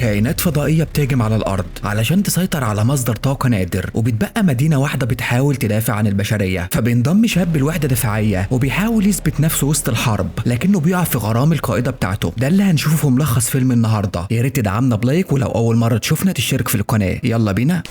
كائنات فضائية بتهجم على الأرض علشان تسيطر على مصدر طاقة نادر، وبتبقى مدينة واحدة بتحاول تدافع عن البشرية. فبينضم شاب لوحدة دفاعية وبيحاول يثبت نفسه وسط الحرب، لكنه بيقع في غرام القائدة بتاعته. ده اللي هنشوفه في ملخص فيلم النهاردة. يا ريت تدعمنا بلايك، ولو أول مرة تشوفنا تشترك في القناة. يلا بينا.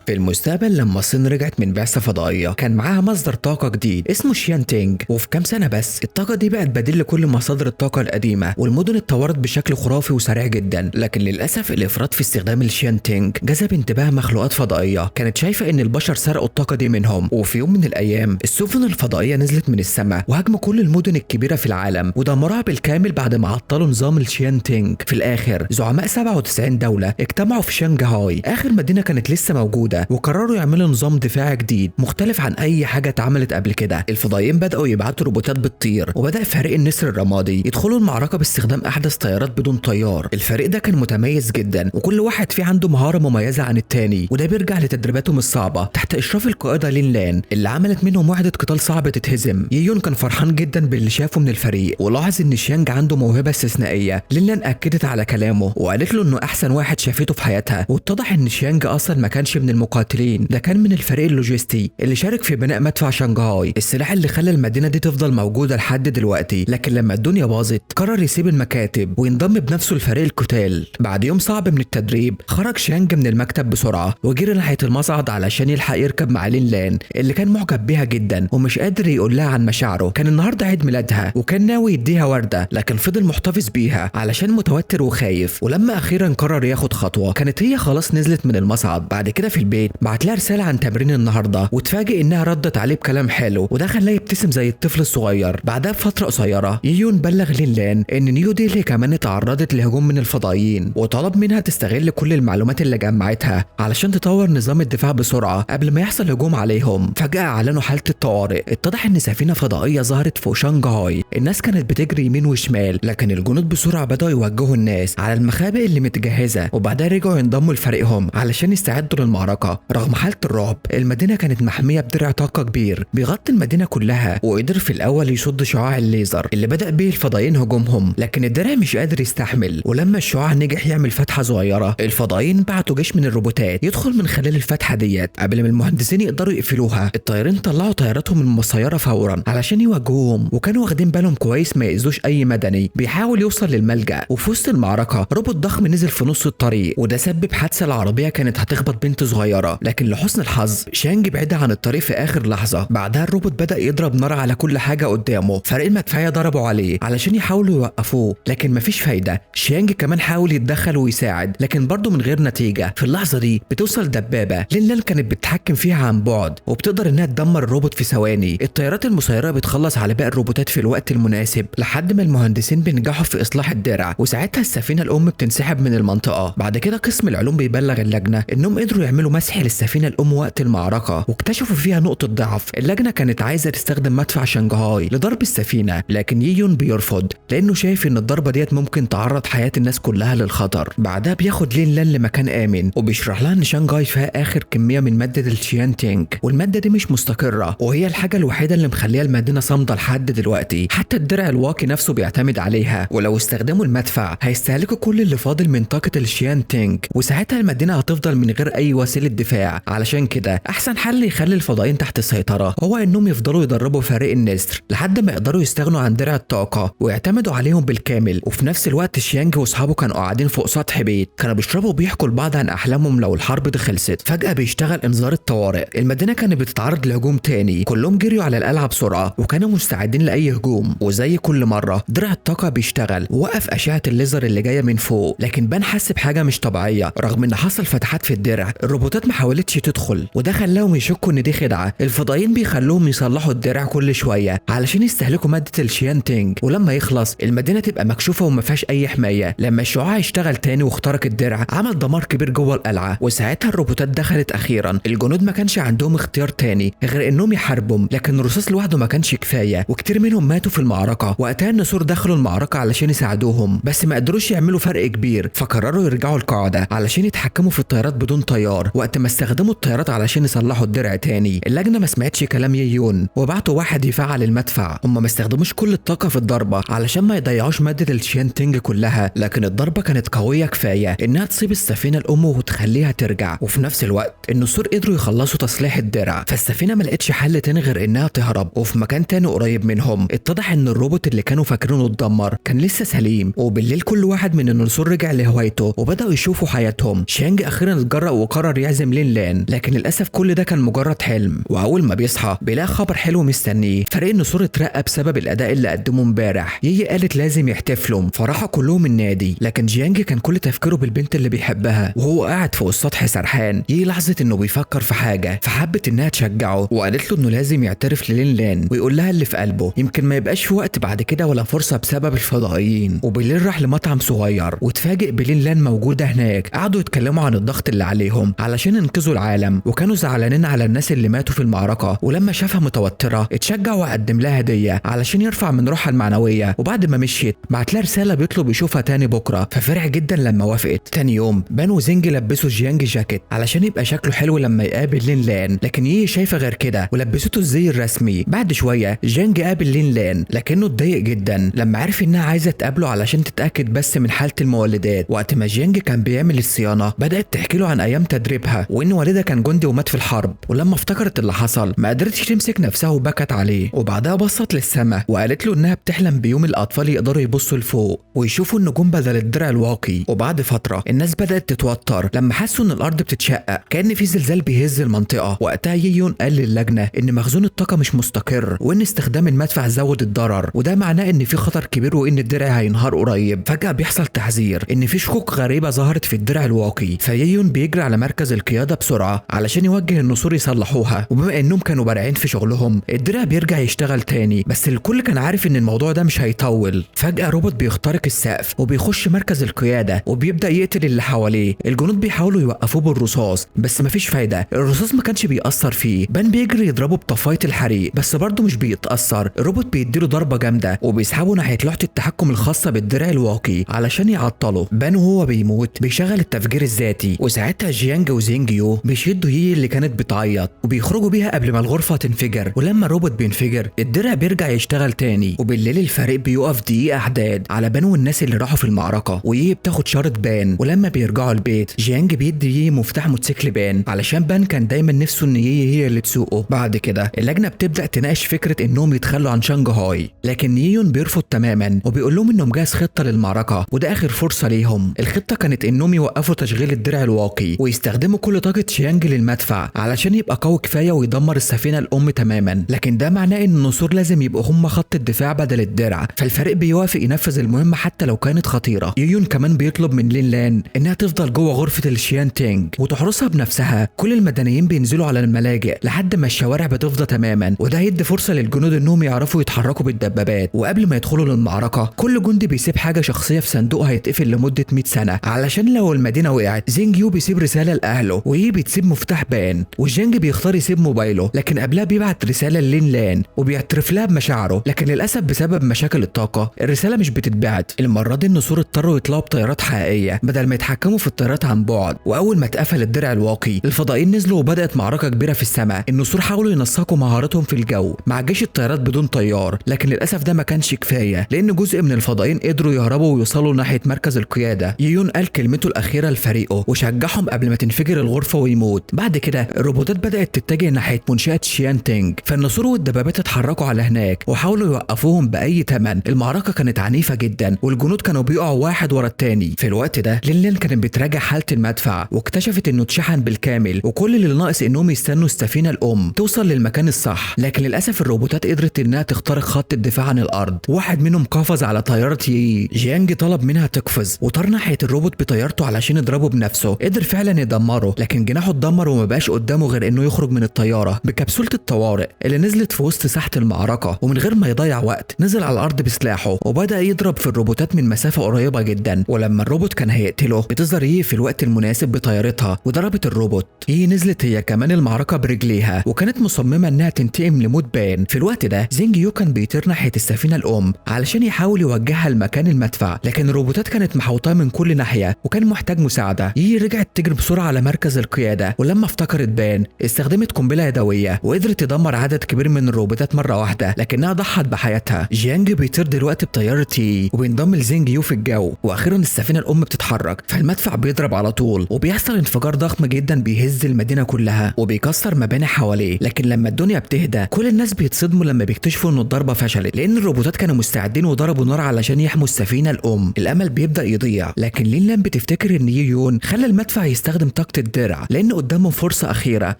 في المستقبل لما الصين رجعت من بعثة فضائية كان معاها مصدر طاقة جديد اسمه شيان تينج، وفي كام سنة بس الطاقة دي بقت بديل لكل مصادر الطاقة القديمة، والمدن اتطورت بشكل خرافي وسريع جدا. لكن للأسف الإفراط في استخدام الشيان تينج جذب انتباه مخلوقات فضائية كانت شايفة إن البشر سرقوا الطاقة دي منهم. وفي يوم من الأيام السفن الفضائية نزلت من السماء وهاجموا كل المدن الكبيرة في العالم ودمروها بالكامل بعد ما عطلوا نظام الشيان تينج. في الآخر زعماء 97 دولة اجتمعوا في شنغهاي، آخر مدينة كانت لسه موجودة، وقرروا يعملوا نظام دفاعي جديد مختلف عن أي حاجة اتعملت قبل كده. الفضائيين بدأوا يبعتوا روبوتات بتطير، وبدأ فريق النسر الرمادي يدخلوا المعركة باستخدام أحدث طيارات بدون طيار. الفريق ده كان متميز جدا، وكل واحد فيه عنده مهارة مميزة عن التاني، وده بيرجع لتدريباتهم الصعبة تحت إشراف القائدة لين لان اللي عملت منهم وحدة قتال صعبة تتهزم. ييون كان فرحان جدا باللي شافه من الفريق، ولاحظ إن شيانج عنده موهبة استثنائية. لين لان أكدت على كلامه وقالت له إنه أحسن واحد شافته في حياتها، واتضح إن شيانج أصلا ما كانش من المقاتلين، ده كان من الفريق اللوجستي اللي شارك في بناء مدفع شنغهاي، السلاح اللي خلى المدينة دي تفضل موجودة لحد دلوقتي. لكن لما الدنيا باظت قرر يسيب المكاتب وينضم بنفسه لفريق القتال. بعد يوم صعب من التدريب خرج شيانج من المكتب بسرعة وجري ناحية المصعد علشان يلحق يركب مع لين لان اللي كان معجب بيها جدا ومش قادر يقول لها عن مشاعره. كان النهارده عيد ميلادها وكان ناوي يديها وردة، لكن فضل محتفظ بيها علشان متوتر وخايف. ولما أخيرا قرر ياخد خطوة كانت هي خلاص نزلت من المصعد. بعد كده في البيت بعت لها رسالة عن تمرين النهارده، وتفاجئ انها ردت عليه بكلام حلو، وده خلاه يبتسم زي الطفل الصغير. بعدها بفترة قصيرة ييون بلغ لين لان ان نيو ديلي كمان اتعرضت لهجوم من الفضائيين، وطلب منها تستغل كل المعلومات اللي جمعتها علشان تطور نظام الدفاع بسرعة قبل ما يحصل هجوم عليهم. فجأة اعلنوا حالة الطوارئ. اتضح ان سفينة فضائية ظهرت فوق شنغهاي، الناس كانت بتجري يمين وشمال، لكن الجنود بسرعة بدأوا يوجهوا الناس على المخابئ اللي متجهزة، وبعدها رجعوا ينضموا لفريقهم علشان يستعدوا للمعركة. رغم حالة الرعب المدينة كانت محمية بدرع طاقة كبير بيغطي المدينة كلها، وقدر في الأول يصد شعاع الليزر اللي بدأ به الفضائيين هجومهم، لكن الدرع مش قادر يستحمل. ولما الشعاع نجح يعمل فتحة صغيرة الفضائيين بعتوا جيش من الروبوتات يدخل من خلال الفتحة ديت قبل ما المهندسين يقدروا يقفلوها. الطيارين طلعوا طياراتهم من المسيرة فورا علشان يواجهوهم، وكانوا واخدين بالهم كويس ما يأذوش أي مدني بيحاول يوصل للملجأ. وفي وسط المعركة روبوت ضخم نزل في نص الطريق، وده سبب حادثة. العربية كانت هتخبط بنت صغيرة، لكن لحسن الحظ شيانج بعدها عن الطريق في آخر لحظة. بعدها الروبوت بدأ يضرب نار على كل حاجة قدامه. فريق المدفعية ضربوا عليه علشان يحاولوا يوقفوه، لكن مفيش فايدة. شيانج كمان حاول يتدخل ويساعد، لكن برضه من غير نتيجة. في اللحظة دي بتوصل دبابة لين لان كانت بتتحكم فيها عن بعد، وبتقدر انها تدمر الروبوت في ثواني. الطيارات المسيرة بتخلص على باقي الروبوتات في الوقت المناسب لحد ما المهندسين بينجحوا في إصلاح الدرع، وساعتها السفينة الأم بتنسحب من المنطقة. بعد كده قسم العلوم بيبلغ اللجنة انهم قدروا يعملوا مسح للسفينة الأم وقت المعركة، واكتشفوا فيها نقطة ضعف. اللجنة كانت عايزة تستخدم مدفع شنغهاي لضرب السفينة، لكن ييون بيرفض لأنه شايف ان الضربة ديت ممكن تعرض حياة الناس كلها للخطر. بعدها بياخد لين لان لمكان آمن وبيشرح لها ان شنغهاي فيها آخر كمية من مادة الشيان تينج، والمادة دي مش مستقرة، وهي الحاجة الوحيدة اللي مخليها المدينة صامدة لحد دلوقتي. حتى الدرع الواقي نفسه بيعتمد عليها، ولو استخدموا المدفع هيستهلكوا كل اللي فاضل من طاقة الشيان تينج، وساعتها المدينة هتفضل من غير أي وسيلة دفاع. علشان كده أحسن حل يخلي الفضائيين تحت السيطرة هو إنهم يفضلوا يدربوا فريق النسر لحد ما يقدروا يستغنوا عن درع الطاقة ويعتمدوا عليهم بالكامل. وفي نفس الوقت شيانج واصحابه كانوا قاعدين فوق سطح بيت، كانوا بيشربوا وبيحكوا لبعض عن أحلامهم لو الحرب دي خلصت. فجأة بيشتغل إنذار الطوارئ، المدينة كانت بتتعرض لهجوم تاني. كلهم جريوا على القلعة بسرعة وكانوا مستعدين لأي هجوم، وزي كل مرة درع الطاقة بيشتغل ووقف أشعة الليزر اللي جاية من فوق، لكن بان حس بحاجة مش طبيعية. رغم إن حصل فتحات في الدرع الروبوتات ما حاولتش تدخل، وده خلاهم يشكوا إن دي خدعة. الفضائيين بيخلوهم يصلحوا الدرع كل شوية علشان يستهلكوا مادة الشيان تينج، ولما يخلص المدينة تبقى مكشوفة وما فيهاش أي حماية. لما الشعاع يشتغل تاني واخترق الدرع عمل دمار كبير جوه القلعة، وساعتها الروبوتات دخلت أخيرا. الجنود ما كانش عندهم اختيار تاني غير إنهم يحاربهم، لكن الرصاص لوحده ما كانش كفاية، وكتير منهم ماتوا في المعركة. وقتها النسور دخلوا المعركة علشان يساعدوهم، بس ما قدروش يعملوا فرق كبير، فقرروا يرجعوا القاعدة علشان يتحكموا في الطيارات بدون طيار. وقت ما استخدموا الطيارات علشان يصلحوا الدرع تاني اللجنة ما سمعتش كلام ييون وبعتوا واحد يفعل المدفع. هم ما استخدموش كل الطاقة في الضربة علشان ما يضيعوش مادة الشيان تينج كلها، لكن الضربة كانت كانت قوية كفاية انها تصيب السفينة الام وتخليها ترجع، وفي نفس الوقت النسور قدروا يخلصوا تصليح الدرع، فالسفينة ما لقتش حل تاني غير انها تهرب. وفي مكان تاني قريب منهم اتضح ان الروبوت اللي كانوا فاكرينه اتدمر كان لسه سليم، وبالليل كل واحد من النسور رجع لهوايته وبداوا يشوفوا حياتهم. شيانج اخيرا اتجرأ وقرر يعزم لين لان، لكن للاسف كل ده كان مجرد حلم. واول ما بيصحى بيلاقي خبر حلو مستنيه، فريق النسور اترقى بسبب الاداء اللي قدمه امبارح. يي قالت لازم يحتفلوا، فراحوا كلهم النادي، لكن جيانج كان كل تفكيره بالبنت اللي بيحبها وهو قاعد فوق السطح سرحان. يي لاحظت انه بيفكر في حاجه فحبت انها تشجعه، وقالت له انه لازم يعترف للين لان ويقول لها اللي في قلبه، يمكن ما يبقاش في وقت بعد كده ولا فرصه بسبب الفضائيين. وبالليل راح لمطعم صغير واتفاجئ بلين لان موجوده هناك. قعدوا يتكلموا عن الضغط اللي عليهم علشان ينقذوا العالم، وكانوا زعلانين على الناس اللي ماتوا في المعركه. ولما شافها متوتره اتشجع وقدم لها هديه علشان يرفع من روحها المعنويه. وبعد ما مشيت بعت لها رساله بيطلب يشوفها تاني بكره، ففرح جدا لما وافقت. تاني يوم بان وزينج لبسوا جيانج جاكيت علشان يبقى شكله حلو لما يقابل لين لان، لكن يي شايفه غير كده ولبسته الزي الرسمي. بعد شويه جيانج قابل لين لان لكنه اتضايق جدا لما عرف انها عايزه تقابله علشان تتاكد بس من حاله المولدات. وقت ما جيانج كان بيعمل الصيانه بدات تحكي له عن ايام تدريبها وان والدها كان جندي ومات في الحرب، ولما افتكرت اللي حصل ما قدرتش تمسك نفسها وبكت عليه. وبعدها بصت للسما وقالت له انها بتحلم بيوم الاطفال يقدروا يبصوا لفوق ويشوفوا النجوم بدل الدرع الواقي. وبعد فتره الناس بدات تتوتر لما حسوا ان الارض بتتشقق كأن في زلزال بيهز المنطقه. وقتها ييون قال للجنه ان مخزون الطاقه مش مستقر وان استخدام المدفع زود الضرر، وده معناه ان في خطر كبير وان الدرع هينهار قريب. فجاه بيحصل تحذير ان في شكوك غريبه ظهرت في الدرع الواقي، فييون بيجري على مركز القياده بسرعه علشان يوجه النسور يصلحوها. وبما انهم كانوا بارعين في شغلهم الدرع بيرجع يشتغل تاني، بس الكل كان عارف ان الموضوع ده مش هيطول. فجاه روبوت بيخترق السقف وبيخش مركز القياده وبيبدا يقتل اللي حواليه. الجنود بيحاولوا يوقفوه بالرصاص بس مفيش فايده، الرصاص ما كانش بيأثر فيه. بان بيجري يضربه بطفايه الحريق بس برضه مش بيتأثر. الروبوت بيديله ضربه جامده وبيسحبه ناحيه لوحه التحكم الخاصه بالدرع الواقي علشان يعطله. بان وهو بيموت بيشغل التفجير الذاتي، وساعتها جيانج وزينجيو بيشدوا يي اللي كانت بتعيط وبيخرجوا بيها قبل ما الغرفه تنفجر. ولما الروبوت بينفجر الدرع بيرجع يشتغل تاني. وبالليل الفريق بيقف دقيقه احداد على بان والناس اللي راحوا في المعركه، ويي بتاخد شارة بان. ولما بيرجعوا البيت جيانج بيدي يي مفتاح موتوسيكل بان علشان بان كان دايما نفسه ان يي هي اللي تسوقه. بعد كده اللجنه بتبدا تناقش فكره انهم يتخلوا عن شنغهاي، لكن ييون بيرفض تماما وبيقول لهم انه مجهز خطه للمعركه وده اخر فرصه ليهم. الخطه كانت انهم يوقفوا تشغيل الدرع الواقي ويستخدموا كل طاقه شيانج للمدفع علشان يبقى قوي كفايه ويدمر السفينه الام تماما، لكن ده معناه ان النسور لازم يبقوا هم خط الدفاع بدل الدرع. فالفريق بيوافق ينفذ المهمه حتى لو كانت خطيره. ييون كمان بيطلب من لين لان انها تفضل جوه غرفه الشيان تينج وتحرسها بنفسها. كل المدنيين بينزلوا على الملاجئ لحد ما الشوارع بتفضى تماما، وده هيدي فرصه للجنود انهم يعرفوا يتحركوا بالدبابات. وقبل ما يدخلوا للمعركه كل جندي بيسيب حاجه شخصيه في صندوق هيتقفل لمده 100 سنه علشان لو المدينه وقعت. زينجيو بيسيب رساله لاهله، ويي بتسيب مفتاح بان، وجينج بيختار يسيب موبايله، لكن قبلها بيبعت رساله لين لان وبيعترف لها بمشاعره. لكن للاسف بسبب مشاكل الطاقه الرساله مش بتتبعت. المره دي النسور اضطروا يطلعوا بطيارات حقيقيه بدل ما يتحكموا في الطيارات عن بعد. واول ما اتقفل الدرع الواقي الفضائيين نزلوا وبدات معركه كبيره في السماء. النسور حاولوا ينسقوا مهاراتهم في الجو مع جيش الطيارات بدون طيار، لكن للاسف ده ما كانش كفايه لان جزء من الفضائيين قدروا يهربوا ويوصلوا ناحيه مركز القياده. ييون قال كلمته الاخيره لفريقه وشجعهم قبل ما تنفجر الغرفه ويموت. بعد كده الروبوتات بدات تتجه ناحيه منشاه شيان تينج، فالنسور والدبابات اتحركوا على هناك وحاولوا يوقفوهم باي ثمن. المعركه كانت عنيفه جدا والجنود كانوا بيقعوا واحد ورا التاني. في الوقت ده لين كانت بتراجع حاله المدفع واكتشفت انه اتشحن بالكامل وكل اللي ناقص انهم يستنوا السفينه الام توصل للمكان الصح. لكن للاسف الروبوتات قدرت انها تخترق خط الدفاع عن الارض. واحد منهم قفز على طياره يي. جيانج طلب منها تقفز وطار ناحيه الروبوت بطيارته علشان يضربه بنفسه. قدر فعلا يدمره، لكن جناحه اتدمر وما بقاش قدامه غير انه يخرج من الطياره بكبسوله الطوارئ اللي نزلت في وسط ساحه المعركه. ومن غير ما يضيع وقت نزل على الارض بسلاحه وبدا يضرب في الروبوتات من مسافه قريبه جدا. ولما الروبوت كان هيقتله بتظهر يي في الوقت المناسب بطيارتها وضربت الروبوت. يي نزلت هي كمان المعركه برجليها وكانت مصممه انها تنتقم لموت بان. في الوقت ده زينجيو كان بيطير ناحيه السفينه الام علشان يحاول يوجهها لمكان المدفع، لكن الروبوتات كانت محوطاه من كل ناحيه وكان محتاج مساعده. يي رجعت تجري بسرعه على مركز القياده، ولما افتكرت بان استخدمت قنبله يدويه وقدرت تدمر عدد كبير من الروبوتات مره واحده، لكنها ضحت بحياتها. جيانج بيطير دلوقتي بطياره يي وبينضم لزينجيو في الجو، واخيرا واخيرا السفينه الام بتتحرك، فالمدفع بيضرب على طول وبيحصل انفجار ضخم جدا بيهز المدينه كلها وبيكسر مباني حواليه. لكن لما الدنيا بتهدى كل الناس بيتصدموا لما بيكتشفوا ان الضربه فشلت، لان الروبوتات كانوا مستعدين وضربوا نار علشان يحموا السفينه الام. الامل بيبدا يضيع، لكن لين بتفتكر ان يون خلى المدفع يستخدم طاقه الدرع لان قدامهم فرصه اخيره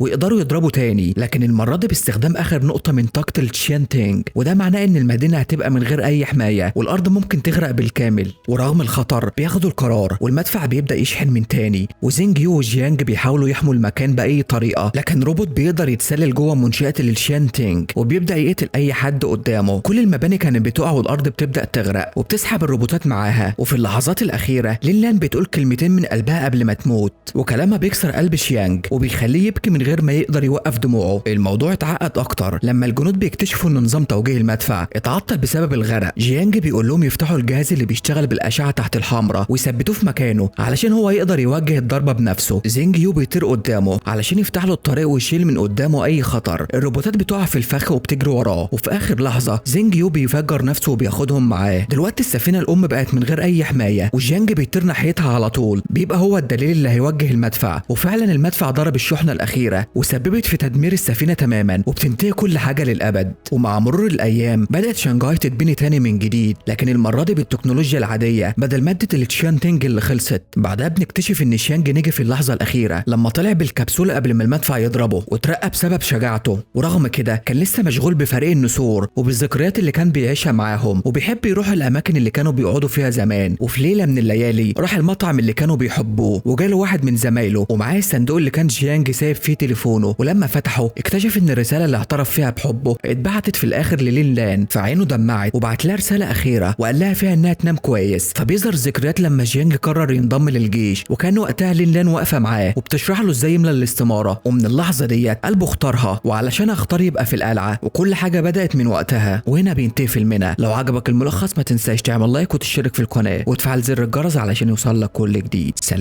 ويقدروا يضربوا تاني، لكن المره دي باستخدام اخر نقطه من طاقه التشيانتينج، وده معناه ان المدينه هتبقى من غير اي حمايه والارض ممكن تغرق بالكامل. ورغم الخطر بياخدوا القرار والمدفع بيبدا يشحن من تاني، وزينج يو وجيانج بيحاولوا يحموا المكان باي طريقه، لكن روبوت بيقدر يتسلل جوه منشاه التشيانتينج وبيبدا يقتل اي حد قدامه. كل المباني كانت بتقع والارض بتبدا تغرق وبتسحب الروبوتات معاها. وفي اللحظات الاخيره لين بتقول كلمتين من قلبها قبل ما تموت، وكلامها بيكسر قلب شيانج وبيخليه يبكي من غير ما يقدر يوقف دموعه. الموضوع اتعقد اكتر لما الجنود بيكتشفوا ان نظام توجيه المدفع اتعطل بسبب الغرق. جيانج بيقول لهم يفتحوا الجهاز اللي بيشتغل بالاشعه تحت الحمراء ويثبتوه في مكانه علشان هو يقدر يوجه الضربه بنفسه. زينج يو بيطير قدامه علشان يفتح له الطريق ويشيل من قدامه اي خطر. الروبوتات بتقع في الفخ وبتجري وراه، وفي اخر لحظه زينج يو بيفجر نفسه وبياخدهم معاه. دلوقتي السفينه الام بقت من غير اي حمايه وجيانج بيطير ناحيتها على طول، بيبقى هو الدليل اللي هيوجه المدفع. وفعلا المدفع ضرب الشحنه الاخيره وسببت في تدمير السفينه تماما وبتنتهي كل حاجه للابد. ومع مرور الايام بدات شنغهاي تتبني تاني من جديد، لكن المره دي بالتكنولوجيا العاديه بدل ماده التشيانتينج اللي خلصت. بعدها بنكتشف ان شيانج نجي في اللحظه الاخيره لما طلع بالكبسوله قبل ما المدفع يضربه وترقى بسبب شجاعته. ورغم كده كان لسه مشغول بفريق النسور وبالذكريات اللي كان بيعيشها معاهم، وبيحب يروح الاماكن اللي كانوا بيقعدوا فيها زمان. وفي ليله من الليالي راح المطعم اللي كانوا بيحبوه وجاله واحد من زمايله ومعاه الصندوق اللي كان جيانج سايب فيه تليفونه، ولما فتحه اكتشف ان الرساله اللي اعترف فيها بحبه اتبعتت في الاخر للين لان، فعينه دمعت وبعت لها رساله اخيره وقال لها فيها انها تنام كويس. فبيظهر ذكريات لما جيانج قرر ينضم للجيش، وكان وقتها لين لان واقفه معاه وبتشرح له ازاي يملى الاستماره. ومن اللحظه ديت قلبه اختارها، وعلشان اختار يبقى في القلعه، وكل حاجه بدات من وقتها. وهنا بينتهي فيلمنا. لو عجبك الملخص ما تنساش تعمل لايك وتشترك في القناه وتفعل زر الجرس علشان يوصل لك كل جديد. سلام.